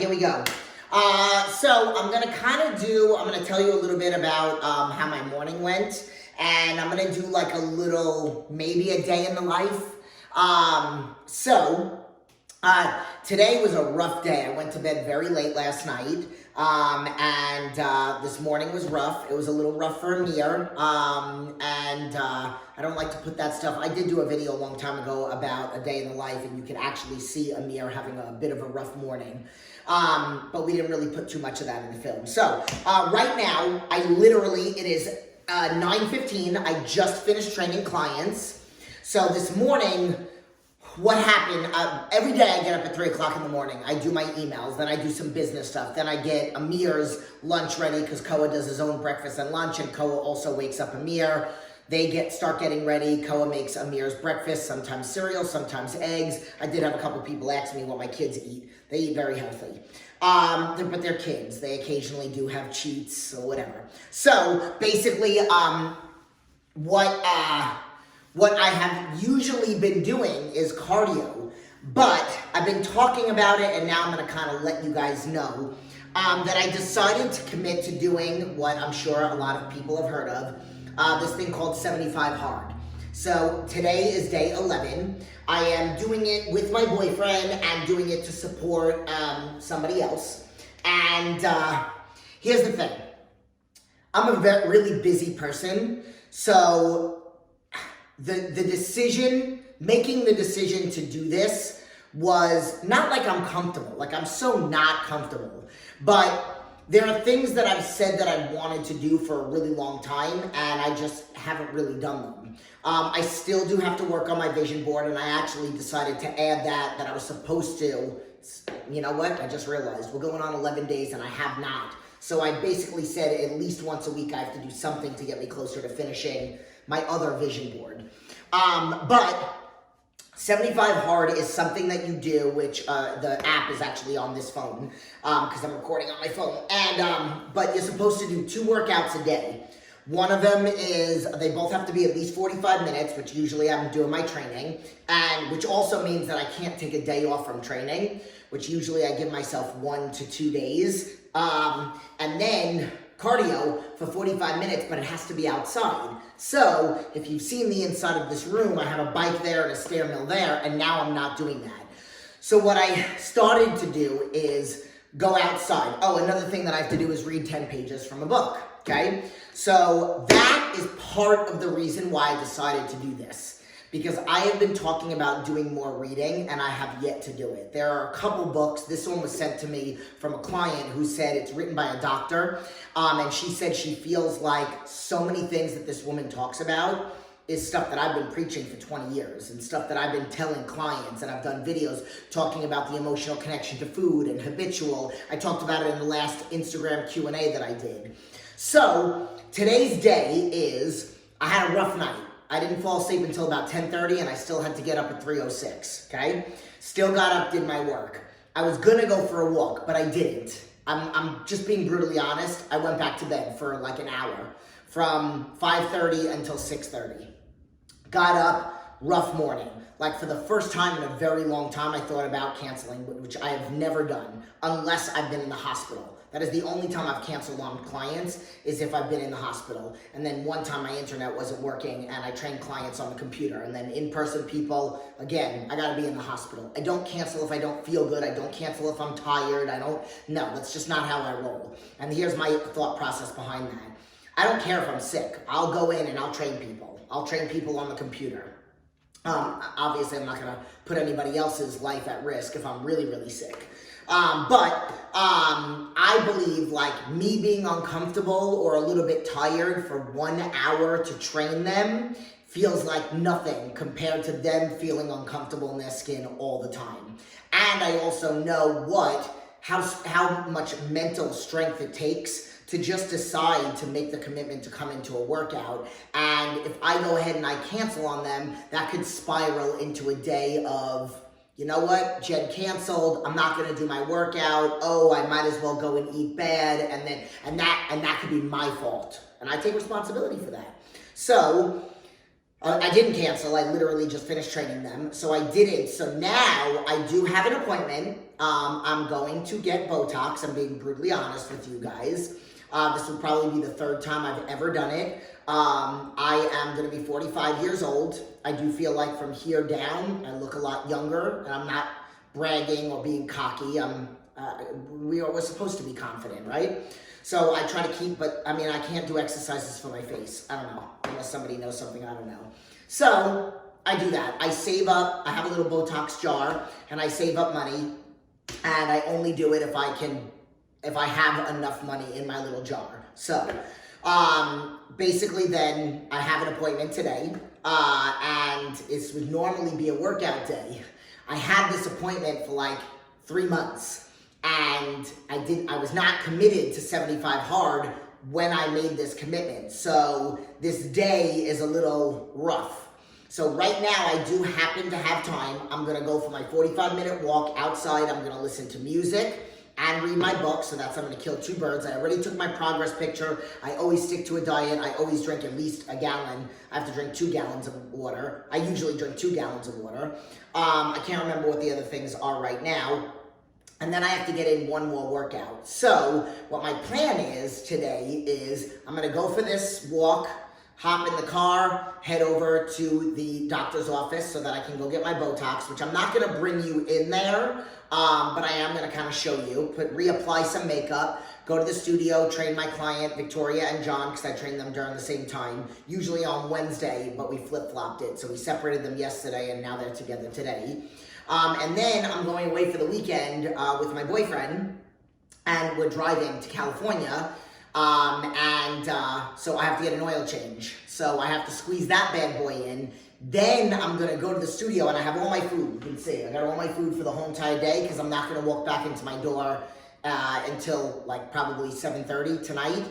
here we go. So I'm going to tell you a little bit about how my morning went. And I'm going to do like a little, maybe a day in the life. Today was a rough day. I went to bed very late last night. This morning was rough. It was a little rough for Amir. I don't like to put that stuff. I did do a video a long time ago about a day in the life, and you can actually see Amir having a bit of a rough morning. But we didn't really put too much of that in the film. So, right now, it is 9:15. I just finished training clients. So this morning, what happened, every day I get up at 3 o'clock in the morning. I do my emails, then I do some business stuff. Then I get Amir's lunch ready because Koa does his own breakfast and lunch, and Koa also wakes up Amir. They start getting ready. Koa makes Amir's breakfast, sometimes cereal, sometimes eggs. I did have a couple people ask me what my kids eat. They eat very healthy. But they're kids. They occasionally do have cheats or whatever. So basically, what I have usually been doing is cardio, but I've been talking about it, and now I'm going to kind of let you guys know that I decided to commit to doing what I'm sure a lot of people have heard of, this thing called 75 Hard. So today is day 11. I am doing it with my boyfriend and doing it to support somebody else. And here's the thing. I'm a really busy person, so making the decision to do this was not like I'm comfortable. Like, I'm so not comfortable. But there are things that I've said that I wanted to do for a really long time, and I just haven't really done them. I still do have to work on my vision board, and I actually decided to add that I was supposed to. You know what? I just realized we're going on 11 days, and I have not. So I basically said at least once a week I have to do something to get me closer to finishing my other vision board. But 75 Hard is something that you do, which the app is actually on this phone, because I'm recording on my phone. But you're supposed to do 2 workouts a day. One of them is, they both have to be at least 45 minutes, which usually I'm doing my training, and which also means that I can't take a day off from training, which usually I give myself 1 to 2 days. And then cardio for 45 minutes, but it has to be outside. So if you've seen the inside of this room, I have a bike there and a stair mill there, and now I'm not doing that. So what I started to do is go outside. Oh, another thing that I have to do is read 10 pages from a book, okay? So that is part of the reason why I decided to do this. Because I have been talking about doing more reading, and I have yet to do it. There are a couple books. This one was sent to me from a client who said it's written by a doctor, and she said she feels like so many things that this woman talks about is stuff that I've been preaching for 20 years, and stuff that I've been telling clients, and I've done videos talking about the emotional connection to food and habitual. I talked about it in the last Instagram Q&A that I did. So today's day is, I had a rough night. I didn't fall asleep until about 10:30, and I still had to get up at 3:06, okay? Still got up, did my work. I was gonna go for a walk, but I didn't. I'm just being brutally honest. I went back to bed for like an hour, from 5:30 until 6:30. Got up, rough morning. Like, for the first time in a very long time, I thought about canceling, which I have never done, unless I've been in the hospital. That is the only time I've canceled on clients, is if I've been in the hospital. And then one time my internet wasn't working, and I trained clients on the computer. And then in-person people, again, I gotta be in the hospital. I don't cancel if I don't feel good. I don't cancel if I'm tired. No, that's just not how I roll. And here's my thought process behind that. I don't care if I'm sick. I'll go in and I'll train people. I'll train people on the computer. Obviously, I'm not going to put anybody else's life at risk if I'm really, really sick. But I believe, like, me being uncomfortable or a little bit tired for 1 hour to train them feels like nothing compared to them feeling uncomfortable in their skin all the time. And I also know how much mental strength it takes to just decide to make the commitment to come into a workout. And if I go ahead and I cancel on them, that could spiral into a day of, you know what, Jen canceled, I'm not gonna do my workout, oh, I might as well go and eat bad, and that could be my fault. And I take responsibility for that. So I didn't cancel. I literally just finished training them. So I didn't. So now I do have an appointment. I'm going to get Botox. I'm being brutally honest with you guys. This will probably be the third time I've ever done it. I am going to be 45 years old. I do feel like from here down, I look a lot younger. And I'm not bragging or being cocky. We're supposed to be confident, right? So I try to keep, but I mean, I can't do exercises for my face. I don't know, unless somebody knows something I don't know. So I do that. I save up, I have a little Botox jar, and I save up money, and I only do it if I have enough money in my little jar. So basically then I have an appointment today, and it would normally be a workout day. I had this appointment for like 3 months. And I was not committed to 75 hard when I made this commitment. So this day is a little rough. So right now I do happen to have time. I'm gonna go for my 45-minute walk outside. I'm gonna listen to music and read my book. So I'm gonna kill 2 birds. I already took my progress picture. I always stick to a diet. I always drink at least a gallon. I have to drink 2 gallons of water. I usually drink 2 gallons of water. I can't remember what the other things are right now. And then I have to get in 1 more workout. So what my plan is today is I'm gonna go for this walk, hop in the car, head over to the doctor's office so that I can go get my Botox, which I'm not gonna bring you in there, but I am gonna kind of show you, reapply some makeup, go to the studio, train my client, Victoria and John, because I trained them during the same time, usually on Wednesday, but we flip-flopped it. So we separated them yesterday and now they're together today. And then I'm going away for the weekend with my boyfriend, and we're driving to California, so I have to get an oil change. So I have to squeeze that bad boy in. Then I'm gonna go to the studio, and I have all my food. You can see, I got all my food for the whole entire day, because I'm not gonna walk back into my door until like probably 7:30 tonight.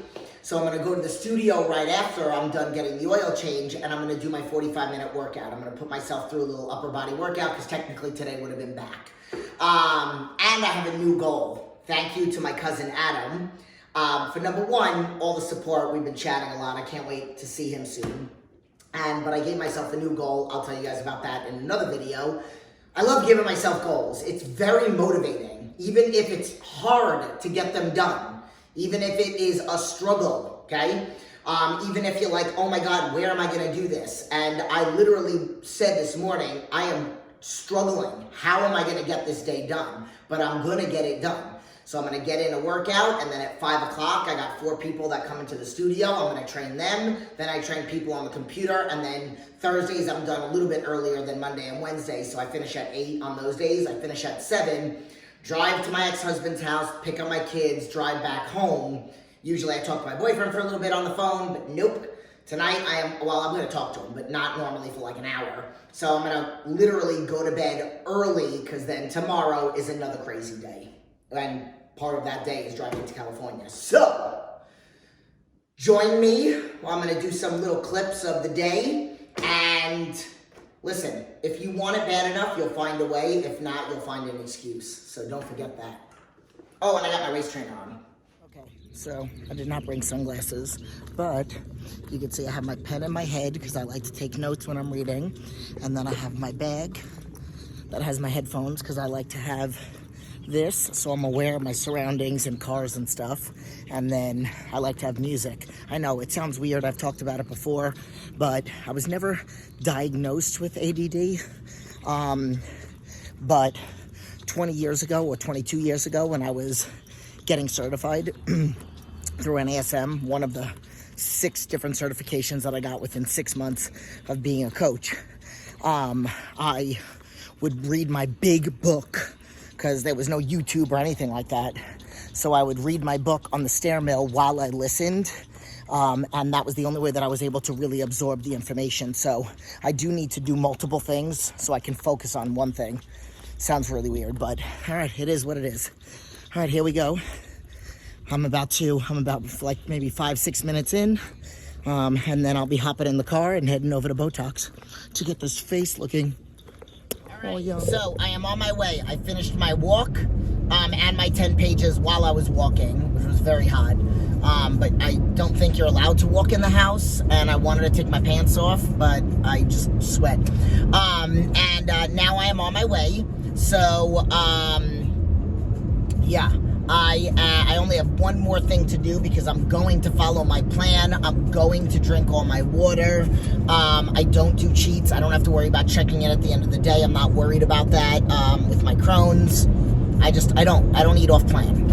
So I'm gonna go to the studio right after I'm done getting the oil change, and I'm gonna do my 45-minute workout. I'm gonna put myself through a little upper body workout, because technically today would have been back. And I have a new goal. Thank you to my cousin Adam for number 1, all the support. We've been chatting a lot. I can't wait to see him soon. But I gave myself a new goal. I'll tell you guys about that in another video. I love giving myself goals. It's very motivating, even if it's hard to get them done. Even if it is a struggle, okay? Even if you're like, oh my God, where am I gonna do this? And I literally said this morning, I am struggling. How am I gonna get this day done? But I'm gonna get it done. So I'm gonna get in a workout, and then at 5 o'clock, I got 4 people that come into the studio. I'm gonna train them. Then I train people on the computer, and then Thursdays, I'm done a little bit earlier than Monday and Wednesday. So I finish at 8 on those days. I finish at 7. Drive to my ex-husband's house, pick up my kids, drive back home. Usually I talk to my boyfriend for a little bit on the phone, but nope. Tonight I'm going to talk to him, but not normally for like an hour. So I'm going to literally go to bed early, because then tomorrow is another crazy day. And part of that day is driving to California. So join me. I'm going to do some little clips of the day, and listen, if you want it bad enough, you'll find a way. If not, you'll find an excuse. So don't forget that. Oh, and I got my race trainer on. Okay, so I did not bring sunglasses, but you can see I have my pen in my head, because I like to take notes when I'm reading. And then I have my bag that has my headphones, because I like to have this, so I'm aware of my surroundings and cars and stuff. And then I like to have music. I know it sounds weird, I've talked about it before, but I was never diagnosed with ADD. But 20 years ago or 22 years ago, when I was getting certified through NASM, one of the 6 different certifications that I got within 6 months of being a coach, I would read my big book, because there was no YouTube or anything like that. So I would read my book on the stair mill while I listened. And that was the only way that I was able to really absorb the information. So I do need to do multiple things so I can focus on one thing. Sounds really weird, but all right, it is what it is. All right, here we go. I'm about like maybe 5-6 minutes in. And then I'll be hopping in the car and heading over to Botox to get this face looking all young. So I am on my way. I finished my walk. and my 10 pages while I was walking, which was very hot. But I don't think you're allowed to walk in the house, and I wanted to take my pants off, but I just sweat. Now I am on my way. So, yeah. I only have one more thing to do because I'm going to follow my plan. I'm going to drink all my water. I don't do cheats. I don't have to worry about checking it at the end of the day. I'm not worried about that with my Crohn's. I don't eat off plan.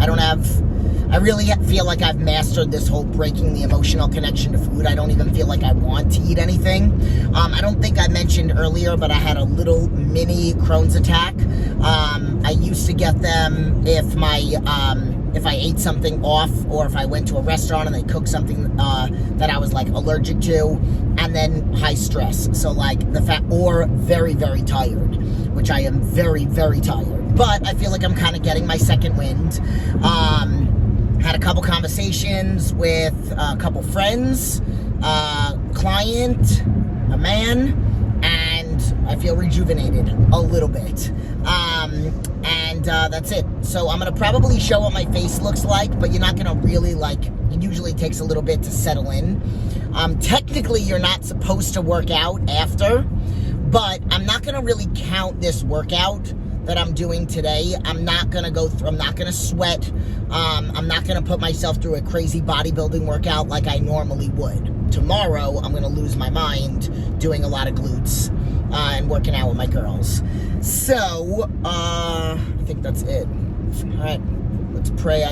I really feel like I've mastered this whole breaking the emotional connection to food. I don't even feel like I want to eat anything. I don't think I mentioned earlier, but I had a little mini Crohn's attack. I used to get them if I ate something off, or if I went to a restaurant and they cooked something that I was like allergic to, and then high stress. So like or very, very tired, which I am very, very tired. But I feel like I'm kind of getting my second wind. Had a couple conversations with a couple friends, client, a man, and I feel rejuvenated a little bit. That's it. So I'm going to probably show what my face looks like, but you're not going to really it usually takes a little bit to settle in. Technically, you're not supposed to work out after, but I'm not going to really count this workout that I'm doing today. I'm not going to sweat. I'm not going to put myself through a crazy bodybuilding workout like I normally would. Tomorrow, I'm going to lose my mind doing a lot of glutes and working out with my girls. So, I think that's it. All right, let's pray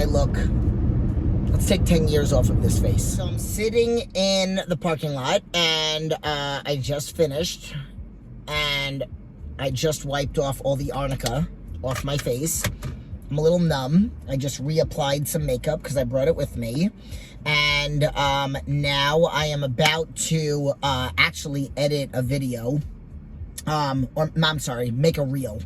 let's take 10 years off of this face. So I'm sitting in the parking lot, and I just finished, and I just wiped off all the arnica off my face. I'm a little numb. I just reapplied some makeup because I brought it with me. And now I am about to actually edit a video. Make a reel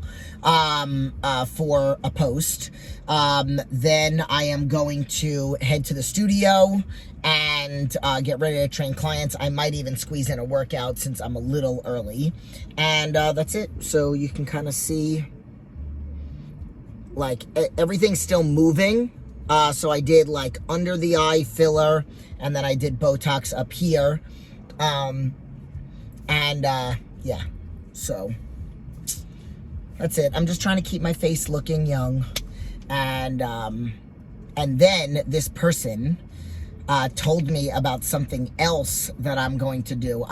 for a post. Then I am going to head to the studio and get ready to train clients. I might even squeeze in a workout since I'm a little early. And that's it. So you can kind of see, everything's still moving. So I did, under the eye filler, and then I did Botox up here. Yeah. So that's it. I'm just trying to keep my face looking young. And then this person told me about something else that I'm going to do.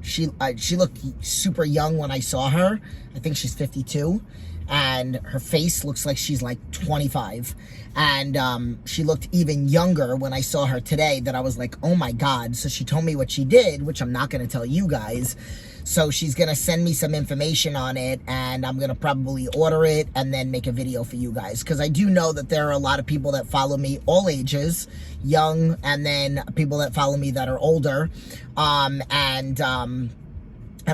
She looked super young when I saw her. I think she's 52, and her face looks like she's 25. And she looked even younger when I saw her today, that I was like, oh my God. So she told me what she did, which I'm not going to tell you guys. So she's going to send me some information on it, and I'm going to probably order it and then make a video for you guys. Because I do know that there are a lot of people that follow me, all ages, young, and then people that follow me that are older. And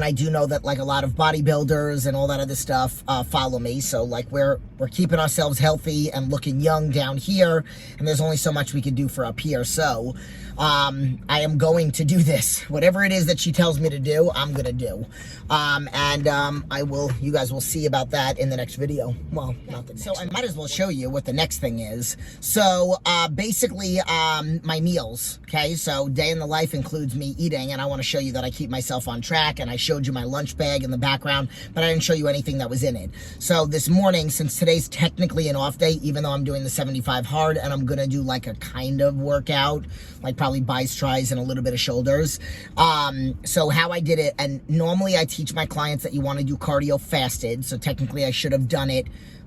I do know that a lot of bodybuilders and all that other stuff follow me. So we're keeping ourselves healthy and looking young down here, and there's only so much we can do for up here. So I am going to do this. Whatever it is that she tells me to do, I'm gonna do. You guys will see about that in the next video. Well, not the next. So I might as well show you what the next thing is. So basically my meals, okay? So day in the life includes me eating, and I wanna show you that I keep myself on track, and I showed you my lunch bag in the background, but I didn't show you anything that was in it. So this morning, since today's technically an off day, even though I'm doing the 75 hard, and I'm gonna do a kind of workout, probably biceps, tries, and a little bit of shoulders. So how I did it, and normally I teach my clients that you want to do cardio fasted, so technically I should have done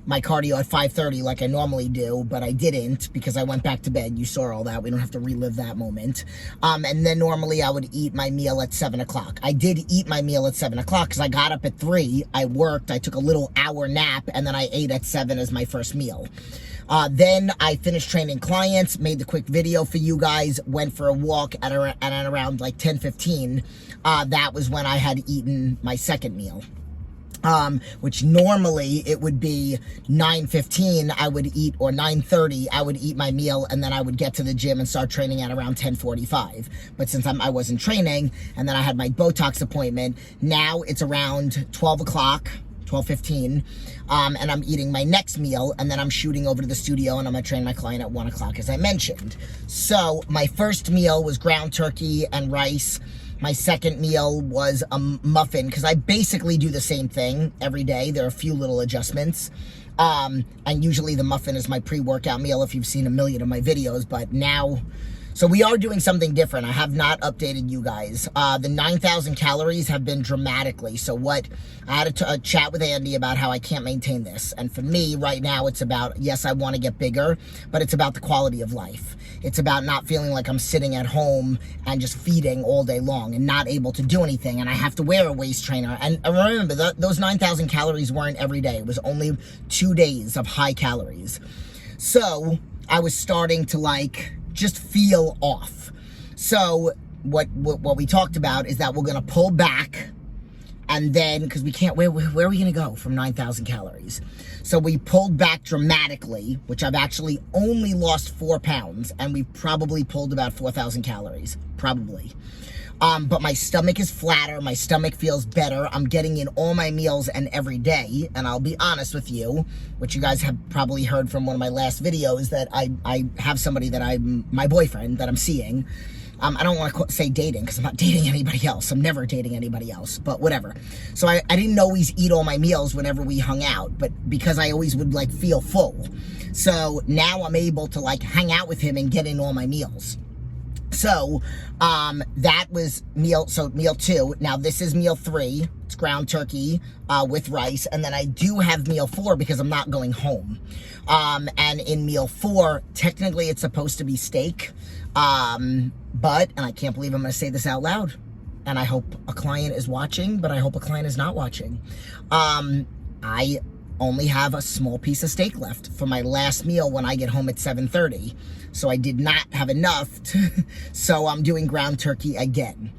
my cardio at 5:30 like I normally do, but I didn't because I went back to bed. You saw all that. We don't have to relive that moment. And then normally I would eat my meal at 7 o'clock. I did eat my meal at 7 o'clock because I got up at 3, I worked, I took a little hour nap, and then I ate at 7 as my first meal. Then I finished training clients, made the quick video for you guys, went for a walk at around 10:15. That was when I had eaten my second meal. Which normally it would be 9:15 I would eat, or 9:30 I would eat my meal, and then I would get to the gym and start training at around 10:45. But since I wasn't training, and then I had my Botox appointment, now it's around 12 o'clock, 12:15, and I'm eating my next meal, and then I'm shooting over to the studio, and I'm gonna train my client at 1 o'clock, as I mentioned. So my first meal was ground turkey and rice. My second meal was a muffin, because I basically do the same thing every day. There are a few little adjustments. And usually the muffin is my pre-workout meal if you've seen a million of my videos, but now, so we are doing something different. I have not updated you guys. The 9,000 calories have been dramatically. So what, I had a chat with Andy about how I can't maintain this. And for me right now, it's about, yes, I want to get bigger, but it's about the quality of life. It's about not feeling like I'm sitting at home and just feeding all day long and not able to do anything. And I have to wear a waist trainer. And remember, those 9,000 calories weren't every day. It was only 2 days of high calories. So I was starting to like just feel off. So what we talked about is that we're gonna pull back, and then, because we can't, where are we gonna go from 9,000 calories? So we pulled back dramatically, which I've actually only lost 4 pounds, and we probably pulled about 4,000 calories, probably. But my stomach is flatter, my stomach feels better, I'm getting in all my meals and every day, and I'll be honest with you, which you guys have probably heard from one of my last videos, that I have somebody that my boyfriend that I'm seeing. I don't want to say dating, because I'm not dating anybody else. I'm never dating anybody else, but whatever. So I didn't always eat all my meals whenever we hung out, but because I always would like feel full. So now I'm able to like hang out with him and get in all my meals. So that was meal 2. Now this is meal 3. It's ground turkey with rice, and then I do have meal 4 because I'm not going home. And in meal 4, technically it's supposed to be steak, but, and I can't believe I'm going to say this out loud, and I hope a client is watching, but I hope a client is not watching. I only have a small piece of steak left for my last meal when I get home at 7:30. So I did not have enough, so I'm doing ground turkey again.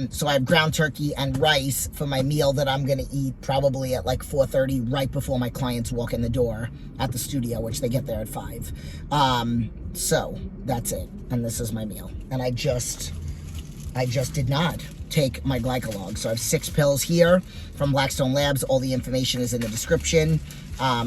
So I have ground turkey and rice for my meal that I'm gonna eat probably at like 4:30, right before my clients walk in the door at the studio, which they get there at 5. So that's it, and this is my meal. And I just did not take my glycolog. So I have 6 pills here from Blackstone Labs. All the information is in the description.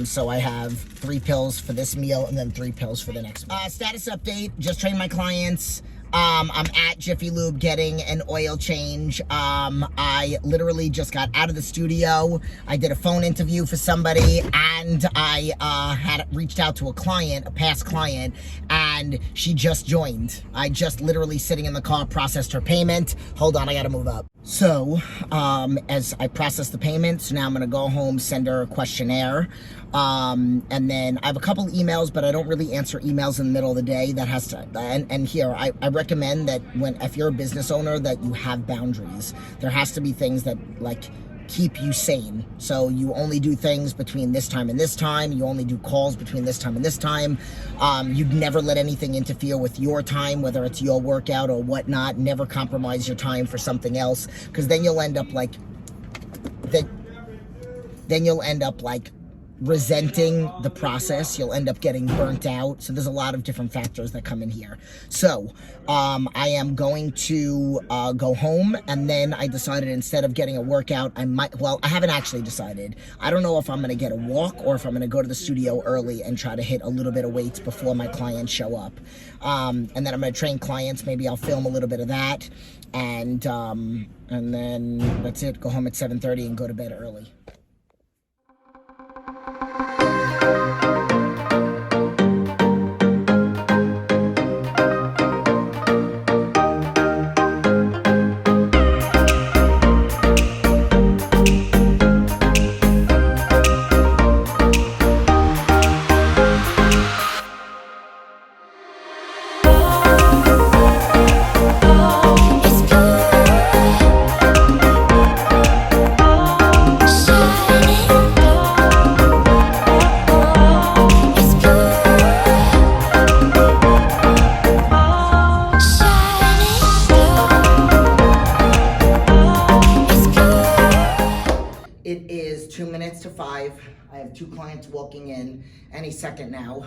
So I have 3 pills for this meal and then 3 pills for the next meal. Status update, just trained my clients. I'm at Jiffy Lube getting an oil change. I literally just got out of the studio. I did a phone interview for somebody, and I had reached out to a client, a past client, and she just joined. I just literally sitting in the car processed her payment. Hold on, I gotta move up. So, as I process the payment, so now I'm gonna go home, send her a questionnaire, and then I have a couple emails, but I don't really answer emails in the middle of the day. That has to, and here, I recommend that if you're a business owner, that you have boundaries. There has to be things that, like, keep you sane. So you only do things between this time and this time. You only do calls between this time and this time. You'd never let anything interfere with your time, whether it's your workout or whatnot. Never compromise your time for something else, because then you'll end up like, resenting the process. You'll end up getting burnt out. So there's a lot of different factors that come in here. So I am going to go home, and then I decided instead of getting a workout, I haven't actually decided. I don't know if I'm going to get a walk or if I'm going to go to the studio early and try to hit a little bit of weights before my clients show up. And then I'm going to train clients. Maybe I'll film a little bit of that. And then that's it. Go home at 7:30 and go to bed early. It is 2 minutes to 5. I have 2 clients walking in any second now.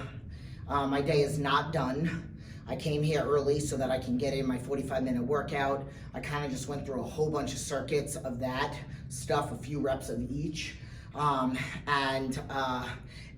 My day is not done. I came here early so that I can get in my 45-minute workout. I kind of just went through a whole bunch of circuits of that stuff, a few reps of each. and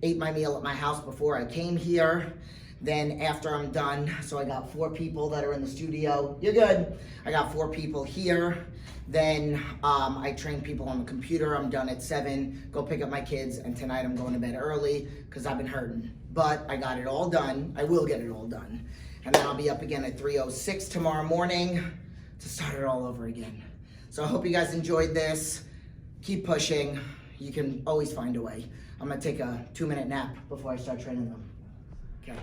ate my meal at my house before I came here. Then after I'm done, so I got 4 people that are in the studio. You're good. I got 4 people here. Then I train people on the computer. I'm done at 7. Go pick up my kids, and tonight I'm going to bed early because I've been hurting. But I got it all done. I will get it all done. And then I'll be up again at 3:06 tomorrow morning to start it all over again. So I hope you guys enjoyed this. Keep pushing. You can always find a way. I'm gonna take a 2-minute nap before I start training them. Okay.